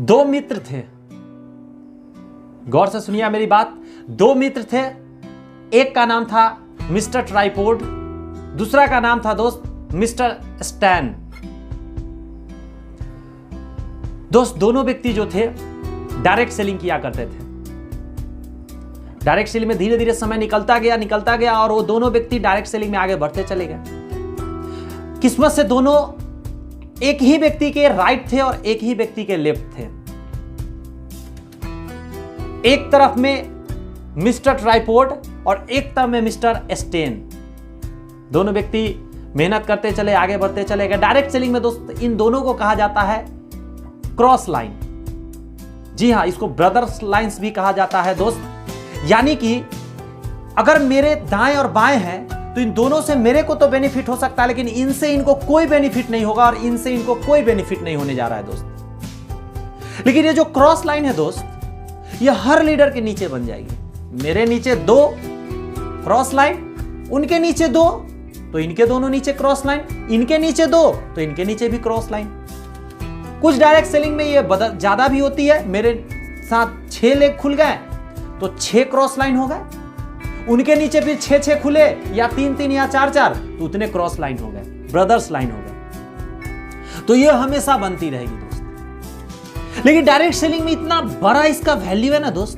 दो मित्र थे, गौर से सुनिए मेरी बात। दो मित्र थे, एक का नाम था मिस्टर ट्राइपॉड, दूसरा का नाम था दोस्त मिस्टर स्टैन। दोस्त दोनों व्यक्ति जो थे डायरेक्ट सेलिंग किया करते थे। डायरेक्ट सेलिंग में धीरे धीरे समय निकलता गया और वो दोनों व्यक्ति डायरेक्ट सेलिंग में आगे बढ़ते चले गए। किस्मत से दोनों एक ही व्यक्ति के राइट थे और एक ही व्यक्ति के लेफ्ट थे। एक तरफ में मिस्टर ट्राइपॉड और एक तरफ में मिस्टर स्टेन। दोनों व्यक्ति मेहनत करते चले, आगे बढ़ते चले गए। डायरेक्ट सेलिंग में दोस्त इन दोनों को कहा जाता है क्रॉस लाइन। जी हां, इसको ब्रदर्स लाइंस भी कहा जाता है दोस्त। यानी कि अगर मेरे दाएं और बाएं हैं तो इन दोनों से मेरे को तो बेनिफिट हो सकता है, लेकिन इनसे इनको कोई बेनिफिट नहीं होगा और इनसे इनको कोई बेनिफिट नहीं होने जा रहा है दोस्त। लेकिन ये जो क्रॉस लाइन है दोस्त, ये हर लीडर के नीचे बन जाएगी। मेरे नीचे दो क्रॉस लाइन, उनके नीचे दो तो इनके दोनों नीचे क्रॉस लाइन, इनके नीचे दो तो इनके नीचे भी क्रॉस लाइन। कुछ डायरेक्ट सेलिंग में ये ज्यादा भी होती है। मेरे साथ 6 लेग खुल गए तो 6 क्रॉस लाइन हो गए, उनके नीचे फिर 6 खुले या 3 या 4 तो उतने क्रॉस लाइन हो गए, ब्रदर्स लाइन हो गए। तो ये हमेशा बनती रहेगी दोस्त। लेकिन डायरेक्ट सेलिंग में इतना बड़ा इसका वैल्यू है ना दोस्त,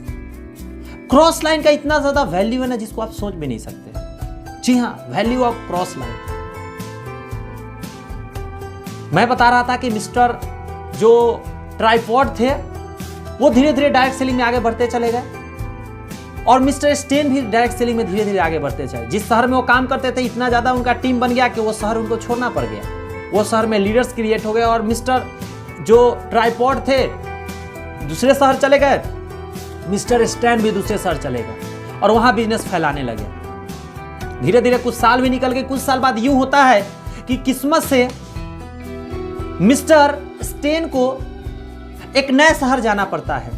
क्रॉस लाइन का इतना ज्यादा वैल्यू है ना जिसको आप सोच भी नहीं सकते। जी हां, वैल्यू ऑफ क्रॉस लाइन। मैं बता रहा था कि मिस्टर जो ट्राइपॉड थे वो धीरे धीरे डायरेक्ट सेलिंग में आगे बढ़ते चले गए और मिस्टर स्टेन भी डायरेक्ट सेलिंग में धीरे धीरे आगे बढ़ते चले। जिस शहर में वो काम करते थे इतना ज्यादा उनका टीम बन गया कि वो शहर उनको छोड़ना पड़ गया। वो शहर में लीडर्स क्रिएट हो गए और मिस्टर जो ट्राइपॉड थे दूसरे शहर चले गए, मिस्टर स्टेन भी दूसरे शहर चले गए और वहां बिजनेस फैलाने लगे। धीरे धीरे कुछ साल भी निकल गए। कुछ साल बाद यूं होता है कि किस्मत से मिस्टर स्टेन को एक नए शहर जाना पड़ता है।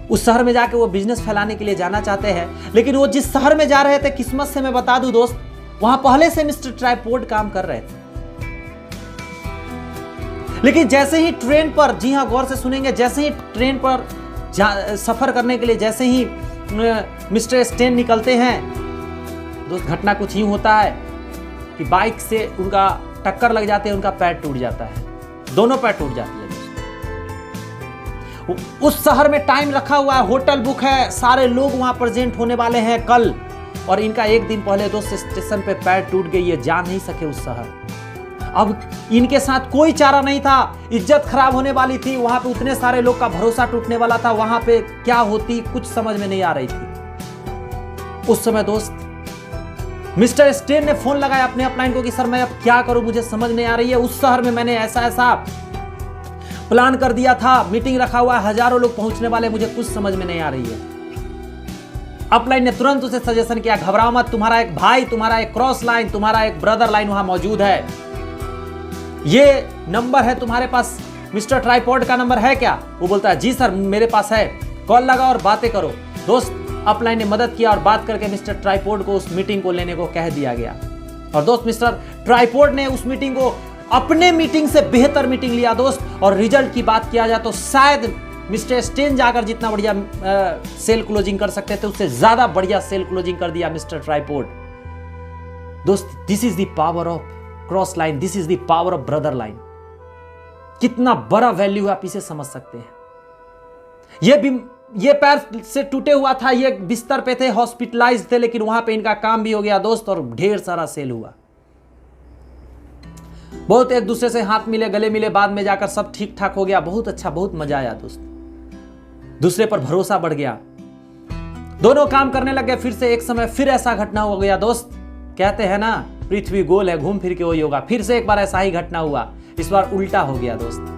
उस शहर में जाके वो बिजनेस फैलाने के लिए जाना चाहते हैं, लेकिन वो जिस शहर में जा रहे थे, किस्मत से मैं बता दूं दोस्त, वहां पहले से मिस्टर ट्राइपॉड काम कर रहे थे। लेकिन जैसे ही ट्रेन पर, जी हां गौर से सुनेंगे, जैसे ही ट्रेन पर सफर करने के लिए जैसे ही मिस्टर स्टेन निकलते हैं दोस्त, घटना कुछ यूं होता है कि बाइक से उनका टक्कर लग जाते हैं, उनका पैर टूट जाता है, दोनों पैर टूट जाती है। उस शहर में टाइम रखा हुआ है, होटल बुक है, सारे लोग वहां प्रेजेंट होने वाले हैं कल, और इनका एक दिन पहले दोस्त स्टेशन पे पैर टूट गई है, जा नहीं सके उस शहर। अब इनके साथ कोई चारा नहीं था, इज्जत खराब होने वाली थी, वहां पे उतने सारे लोग का भरोसा टूटने वाला था, वहां पे क्या होती कुछ समझ में नहीं आ रही थी। उस समय दोस्त मिस्टर स्टेन ने फोन लगाया अपने अपलाइन को कि सर मैं अब क्या करूं, मुझे समझ नहीं आ रही है। उस शहर में मैंने ऐसा प्लान कर दिया था, मीटिंग रखा हुआ है, हजारों लोग पहुंचने वाले, मुझे कुछ समझ में नहीं आ रही है। अपलाइन ने तुरंत उसे सजेशन किया, घबराओ मत, तुम्हारा एक भाई, तुम्हारा एक क्रॉस लाइन, तुम्हारा एक ब्रदर लाइन वहां मौजूद है। ये नंबर है तुम्हारे पास, मिस्टर ट्राइपॉड का नंबर है क्या? वो बोलता है जी सर मेरे पास है, कॉल लगा और बातें करो। दोस्त अपलाइन ने मदद किया और बात करके मिस्टर ट्राइपॉड को उस मीटिंग को लेने को कह दिया गया। और दोस्त मिस्टर ट्राइपॉड ने उस मीटिंग को अपने मीटिंग से बेहतर मीटिंग लिया दोस्त। और रिजल्ट की बात किया जाए तो शायद मिस्टर स्टेन जाकर जितना बढ़िया सेल क्लोजिंग कर सकते थे उससे ज्यादा बढ़िया सेल क्लोजिंग कर दिया मिस्टर ट्राइपॉड। दोस्त this is the power of cross line, this is the power of brother line. कितना बड़ा वैल्यू है आप इसे समझ सकते हैं। ये पैर से टूटे हुआ था, ये बिस्तर पे थे, हॉस्पिटलाइज थे, लेकिन वहां पे इनका काम भी हो गया दोस्त और ढेर सारा सेल हुआ। बहुत एक दूसरे से हाथ मिले, गले मिले, बाद में जाकर सब ठीक ठाक हो गया। बहुत अच्छा, बहुत मजा आया दोस्त, दूसरे पर भरोसा बढ़ गया, दोनों काम करने लग गए। फिर से एक समय फिर ऐसा घटना हो गया दोस्त, कहते हैं ना पृथ्वी गोल है, घूम फिर के वही होगा। फिर से एक बार ऐसा ही घटना हुआ, इस बार उल्टा हो गया दोस्त।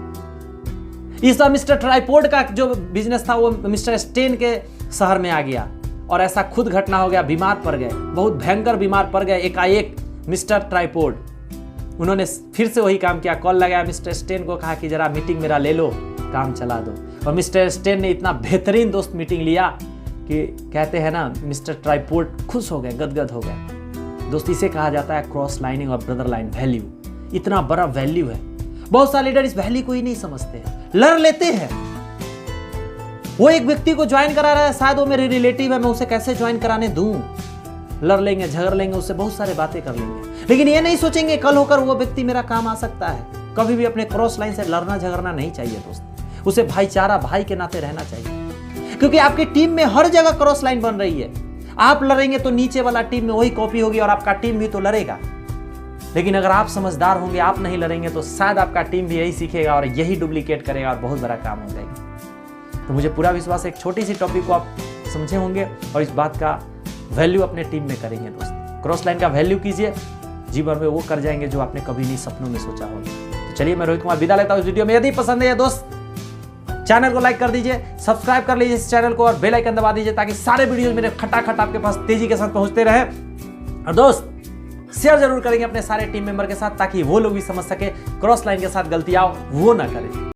इस बार मिस्टर ट्राइपॉड का जो बिजनेस था वो मिस्टर स्टेन के शहर में आ गया और ऐसा खुद घटना हो गया, बीमार पड़ गए, बहुत भयंकर बीमार पड़ गए एकाएक मिस्टर ट्राइपॉड। उन्होंने फिर से वही काम किया, कॉल लगाया मिस्टर स्टेन को, कहा कि जरा मीटिंग मेरा ले लो, काम चला दो। और मिस्टर स्टेन ने इतना बेहतरीन दोस्त मीटिंग लिया कि कहते हैं ना मिस्टर ट्राइपॉड खुश हो गए, गदगद हो गए। दोस्त इसे कहा जाता है क्रॉस लाइनिंग और ब्रदर लाइन वैल्यू। इतना बड़ा वैल्यू है। बहुत सारे लीडर इस वैल्यू को ही नहीं समझते हैं, लड़ लेते हैं। वो एक व्यक्ति को ज्वाइन करा रहा है, शायद वो मेरे रिलेटिव है, मैं उसे कैसे ज्वाइन कराने दूं, लड़ लेंगे, झगड़ लेंगे, उससे बहुत सारे बातें कर लेंगे, लेकिन ये नहीं सोचेंगे कल होकर वो व्यक्ति मेरा काम आ सकता है। कभी भी अपने क्रॉस लाइन से लड़ना झगड़ना नहीं चाहिए दोस्त, उसे भाईचारा भाई के नाते रहना चाहिए, क्योंकि आपकी टीम में हर जगह क्रॉस लाइन बन रही है। आप लड़ेंगे तो नीचे वाला टीम में वही कॉपी होगी और आपका टीम भी तो लड़ेगा। लेकिन अगर आप समझदार होंगे, आप नहीं लड़ेंगे, तो शायद आपका टीम भी यही सीखेगा और यही डुप्लीकेट करेगा और बहुत बड़ा काम हो जाएगा। तो मुझे पूरा विश्वास है एक छोटी सी टॉपिक को आप समझे होंगे और इस बात का वैल्यू अपने टीम में करेंगे दोस्त। क्रॉस लाइन का वैल्यू कीजिए, जीवन में वो कर जाएंगे जो आपने कभी नहीं सपनों में सोचा होगा। तो चलिए, मैं रोहित कुमार विदा लेता हूँ इस वीडियो में। यदि पसंद है दोस्त, चैनल को लाइक कर दीजिए, सब्सक्राइब कर लीजिए इस चैनल को और बेल आइकन दबा दीजिए ताकि सारे वीडियोस मेरे खटाखट आपके पास तेजी के साथ पहुंचते रहे। और दोस्त, शेयर जरूर करेंगे अपने सारे टीम मेंबर के साथ ताकि वो लोग भी समझ सके क्रॉस लाइन के साथ गलतियां वो ना करें।